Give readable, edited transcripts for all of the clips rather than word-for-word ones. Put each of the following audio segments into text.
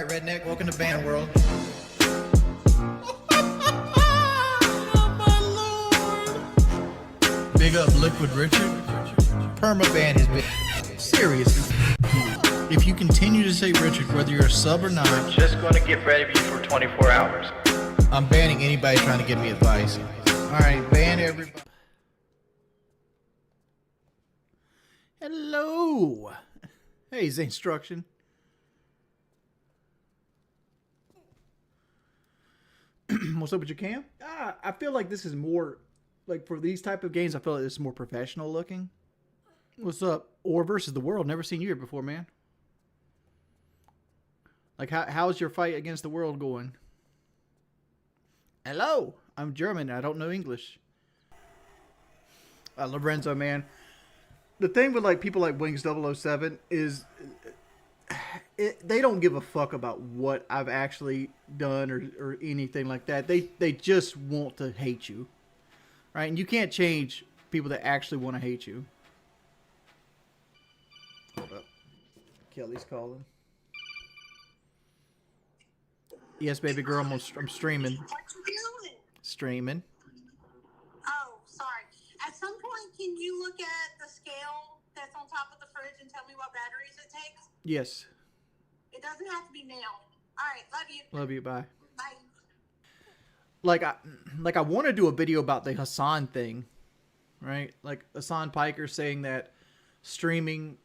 right, redneck. Welcome to band world. Big up Liquid Richard. Permaban has been serious. If you continue to say Richard, whether you're a sub or not, I'm just going to get ready for you for 24 hours. I'm banning anybody trying to give me advice. Alright, ban everybody. Hello. Hey, Instruction. What's up with your cam? I feel like this is more, like for these type of games, I feel like this is more professional looking. What's up? Or versus the world. Never seen you here before, man. Like, how's your fight against the world going? Hello. I'm German. I don't know English. Lorenzo, man. The thing with like people like Wings007 is they don't give a fuck about what I've actually done or anything like that. They just want to hate you, right? And you can't change people that actually want to hate you. Hold up, Kelly's calling. Yes, baby girl, I'm streaming. What you doing? Streaming. Oh, sorry. At some point, can you look at the scale that's on top of the fridge and tell me what batteries it takes? Yes. It doesn't have to be now. All right, love you. Love you. Bye. Bye. Like I want to do a video about the Hasan thing, right? Like Hasan Piker saying that streaming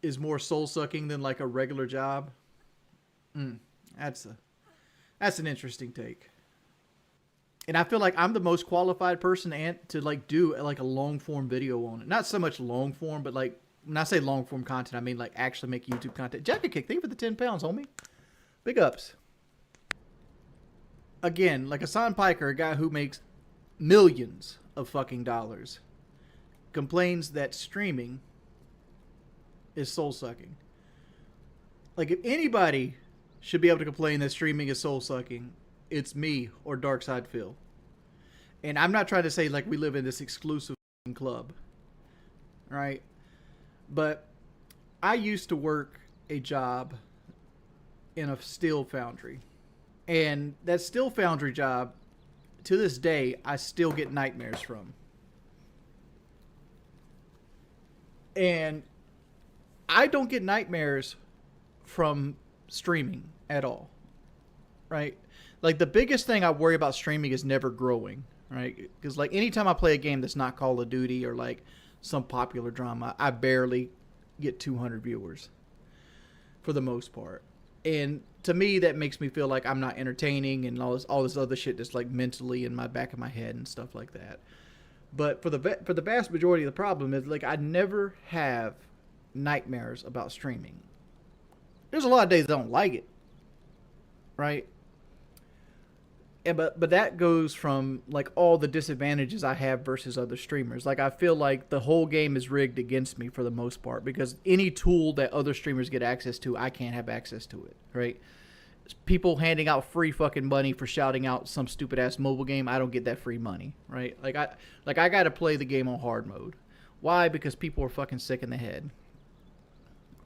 is more soul sucking than like a regular job. That's an interesting take. And I feel like I'm the most qualified person to like do like a long form video on it. Not so much long form, but like when I say long form content, I mean like actually make YouTube content. Jacket Kick, thank you for the 10 pounds, homie. Big ups. Again, like Hasan Piker, a guy who makes millions of fucking dollars, complains that streaming is soul sucking. Like if anybody should be able to complain that streaming is soul sucking, it's me or Darkside Phil. And I'm not trying to say like we live in this exclusive club, right? But I used to work a job in a steel foundry. And that steel foundry job, to this day, I still get nightmares from. And I don't get nightmares from streaming at all, right? Like the biggest thing I worry about streaming is never growing, right? Because like anytime I play a game that's not Call of Duty or like some popular drama, I barely get 200 viewers for the most part. And to me, that makes me feel like I'm not entertaining and all this other shit that's like mentally in my back of my head and stuff like that. But for the vast majority of the problem is like I never have nightmares about streaming. There's a lot of days I don't like it, right? Yeah, but that goes from like all the disadvantages I have versus other streamers. Like I feel like the whole game is rigged against me for the most part because any tool that other streamers get access to, I can't have access to it, right? People handing out free fucking money for shouting out some stupid ass mobile game, I don't get that free money, right? Like I got to play the game on hard mode. Why? Because people are fucking sick in the head,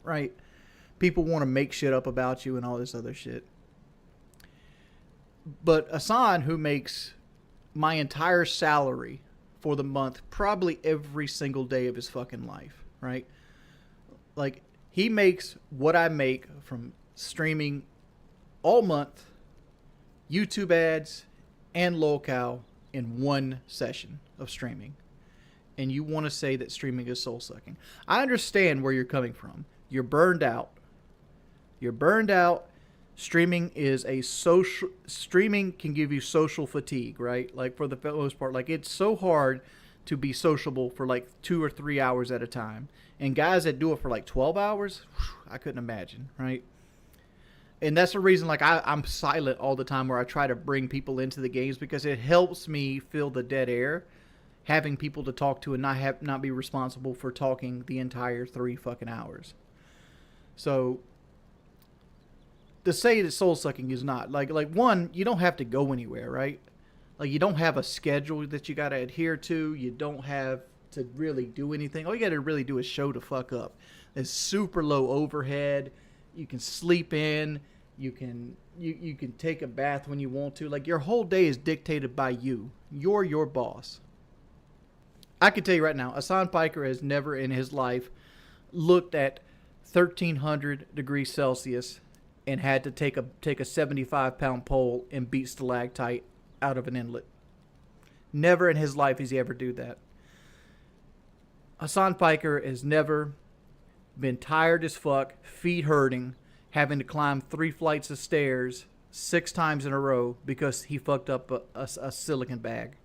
right? People want to make shit up about you and all this other shit. But Hasan, who makes my entire salary for the month, probably every single day of his fucking life, right? Like, he makes what I make from streaming all month, YouTube ads, and lolcow in one session of streaming. And you want to say that streaming is soul-sucking. I understand where you're coming from. You're burned out. You're burned out. Streaming can give you social fatigue, right? Like for the most part, like it's so hard to be sociable for like 2 or 3 hours at a time. And guys that do it for like 12 hours, I couldn't imagine, right? And that's the reason like I'm silent all the time where I try to bring people into the games because it helps me fill the dead air, having people to talk to and not be responsible for talking the entire 3 fucking hours. So to say that soul sucking is not like one, you don't have to go anywhere, right? Like you don't have a schedule that you got to adhere to. You don't have to really do anything. All you got to really do is show the fuck up. It's super low overhead. sleep in. You can take a bath when you want to. Like, your whole day is dictated by you. You're your boss. I can tell you right now, Hasan Piker has never in his life looked at 1,300 degrees Celsius and had to take a 75-pound pole and beat stalactite out of an inlet. Never in his life has he ever do that. Hasan Piker has never been tired as fuck, feet hurting, having to climb 3 flights of stairs 6 times in a row because he fucked up a silicon bag.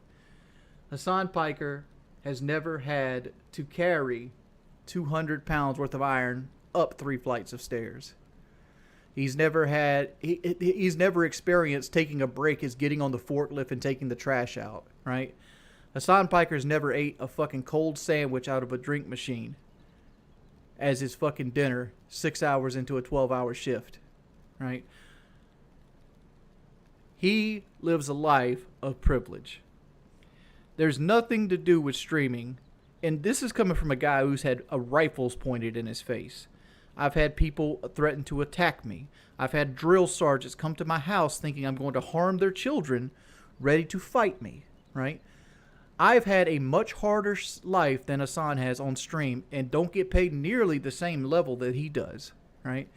Hasan Piker has never had to carry 200 pounds worth of iron up 3 flights of stairs. He's never experienced taking a break as getting on the forklift and taking the trash out, right? Hasan Piker's never ate a fucking cold sandwich out of a drink machine as his fucking dinner 6 hours into a 12-hour shift, right? He lives a life of privilege. There's nothing to do with streaming, and this is coming from a guy who's had rifles pointed in his face. I've had people threaten to attack me. I've had drill sergeants come to my house thinking I'm going to harm their children, ready to fight me, right? I've had a much harder life than Hasan has on stream and don't get paid nearly the same level that he does, right?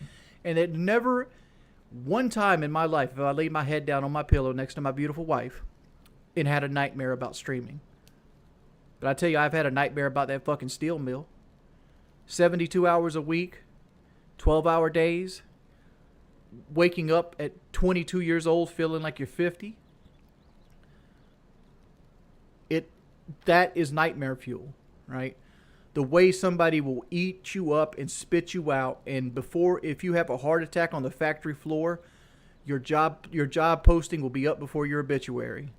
And it never, one time in my life, if I laid my head down on my pillow next to my beautiful wife and had a nightmare about streaming. But I tell you, I've had a nightmare about that fucking steel mill. 72 hours a week, 12-hour days, waking up at 22 years old feeling like you're 50. That is nightmare fuel, right? The way somebody will eat you up and spit you out, and if you have a heart attack on the factory floor, your job posting will be up before your obituary.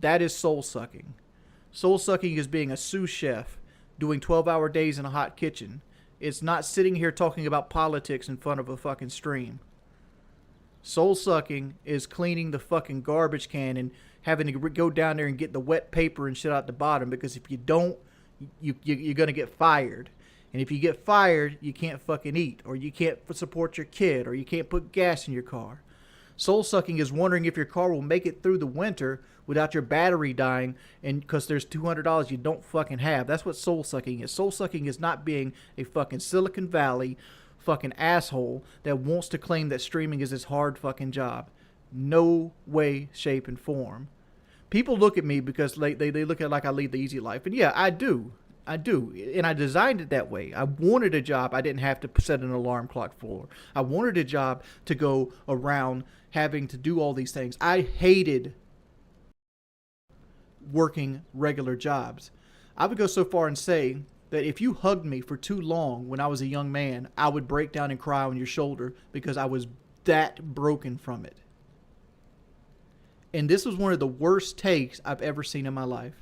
That is soul sucking. Soul sucking is being a sous chef, doing 12-hour days in a hot kitchen. It's not sitting here talking about politics in front of a fucking stream. Soul sucking is cleaning the fucking garbage can and having to go down there and get the wet paper and shit out the bottom, because if you don't, you're going to get fired. And if you get fired, you can't fucking eat, or you can't support your kid, or you can't put gas in your car. Soul sucking is wondering if your car will make it through the winter without your battery dying, and because there's $200 you don't fucking have. That's what soul sucking is. Soul sucking is not being a fucking Silicon Valley fucking asshole that wants to claim that streaming is his hard fucking job. No way, shape, and form. People look at me because they look at it like I lead the easy life. And yeah, I do. And I designed it that way. I wanted a job I didn't have to set an alarm clock for. I wanted a job to go around having to do all these things. I hated working regular jobs. I would go so far and say that if you hugged me for too long when I was a young man, I would break down and cry on your shoulder because I was that broken from it. And this was one of the worst takes I've ever seen in my life.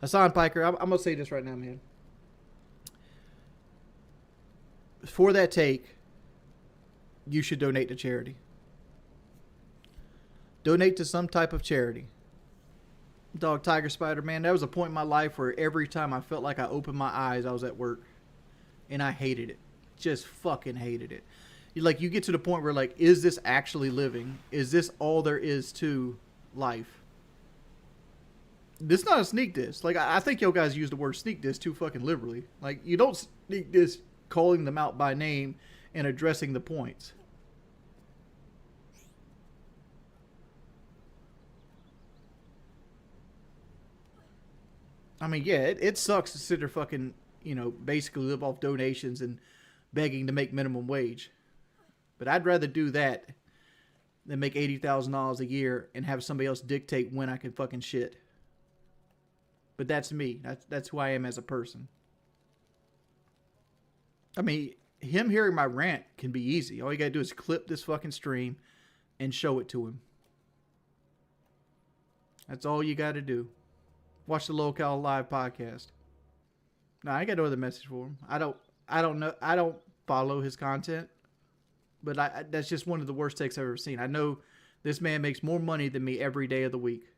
Hasan Piker, I'm going to say this right now, man. For that take, you should donate to charity. Donate to some type of charity. Dog, Tiger Spider, man, there was a point in my life where every time I felt like I opened my eyes, I was at work. And I hated it. Just fucking hated it. Like, you get to the point where, like, is this actually living? Is this all there is to life? This is not a sneak diss. Like, I think y'all guys use the word sneak diss too fucking liberally. Like, you don't sneak diss calling them out by name and addressing the points. I mean, yeah, it sucks to sit there fucking, basically live off donations and begging to make minimum wage. But I'd rather do that than make $80,000 a year and have somebody else dictate when I can fucking shit. But that's me. That's who I am as a person. I mean, him hearing my rant can be easy. All you gotta do is clip this fucking stream and show it to him. That's all you gotta do. Watch the Local Live podcast. No, I got no other message for him. I don't know. I don't follow his content. But that's just one of the worst takes I've ever seen. I know this man makes more money than me every day of the week.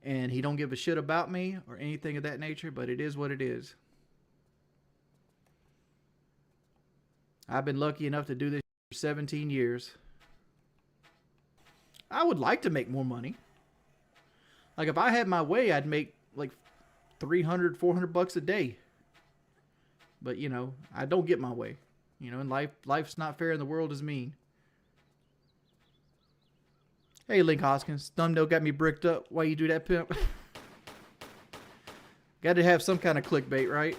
And he don't give a shit about me or anything of that nature, but it is what it is. I've been lucky enough to do this for 17 years. I would like to make more money. Like, if I had my way, I'd make like 300, 400 bucks a day. But, you know, I don't get my way. You know, and life's not fair and the world is mean. Hey, Link Hoskins. Thumbnail got me bricked up. Why you do that, pimp? Got to have some kind of clickbait, right?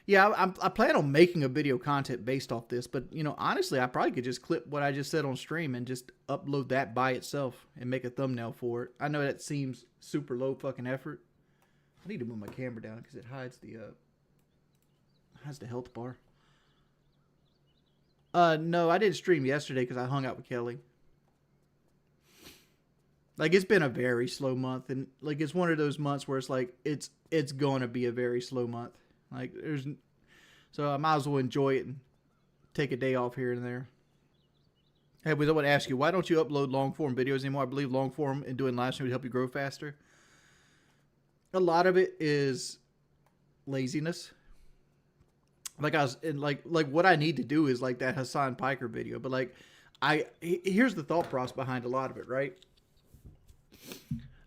Yeah, I plan on making a video content based off this, but, you know, honestly, I probably could just clip what I just said on stream and just upload that by itself and make a thumbnail for it. I know that seems super low fucking effort. I need to move my camera down because it hides the health bar. No, I didn't stream yesterday because I hung out with Kelly. Like, it's been a very slow month, and like, it's one of those months where it's like, it's going to be a very slow month. Like, so I might as well enjoy it and take a day off here and there. Hey, I want to ask you, why don't you upload long form videos anymore? I believe long form and doing live stream would help you grow faster. A lot of it is laziness. Like, what I need to do is like that Hasan Piker video, but like, here's the thought process behind a lot of it, right?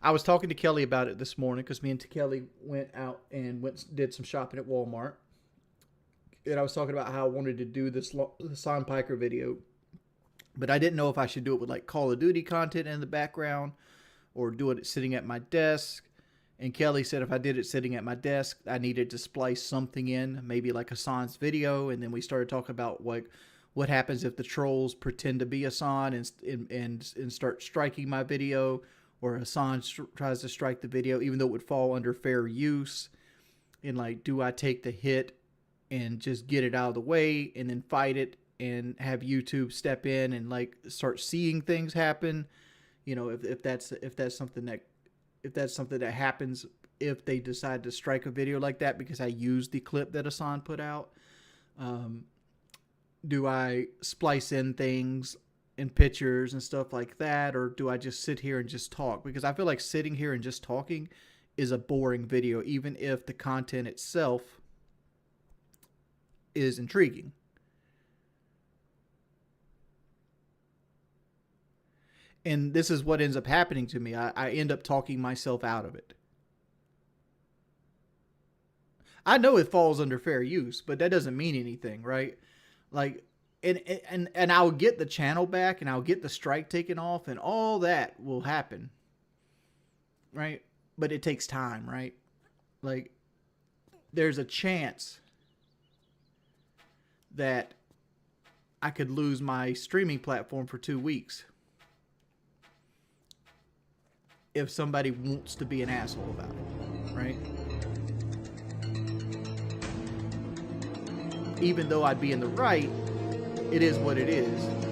I was talking to Kelly about it this morning because me and Kelly went out and did some shopping at Walmart. And I was talking about how I wanted to do this Hasan Piker video, but I didn't know if I should do it with like Call of Duty content in the background or do it sitting at my desk. And Kelly said if I did it sitting at my desk, I needed to splice something in, maybe like Hasan's video. And then we started talking about like what happens if the trolls pretend to be Hasan and start striking my video, or Hasan tries to strike the video, even though it would fall under fair use. And like, do I take the hit and just get it out of the way and then fight it and have YouTube step in and like start seeing things happen? You know, if that's something that happens if they decide to strike a video like that because I used the clip that Hasan put out. Do I splice in things and pictures and stuff like that, or do I just sit here and just talk? Because I feel like sitting here and just talking is a boring video, even if the content itself is intriguing. And this is what ends up happening to me. I end up talking myself out of it. I know it falls under fair use, but that doesn't mean anything, right? Like, and I'll get the channel back and I'll get the strike taken off and all that will happen, right? But it takes time, right? Like, there's a chance that I could lose my streaming platform for 2 weeks if somebody wants to be an asshole about it, right? Even though I'd be in the right, it is what it is.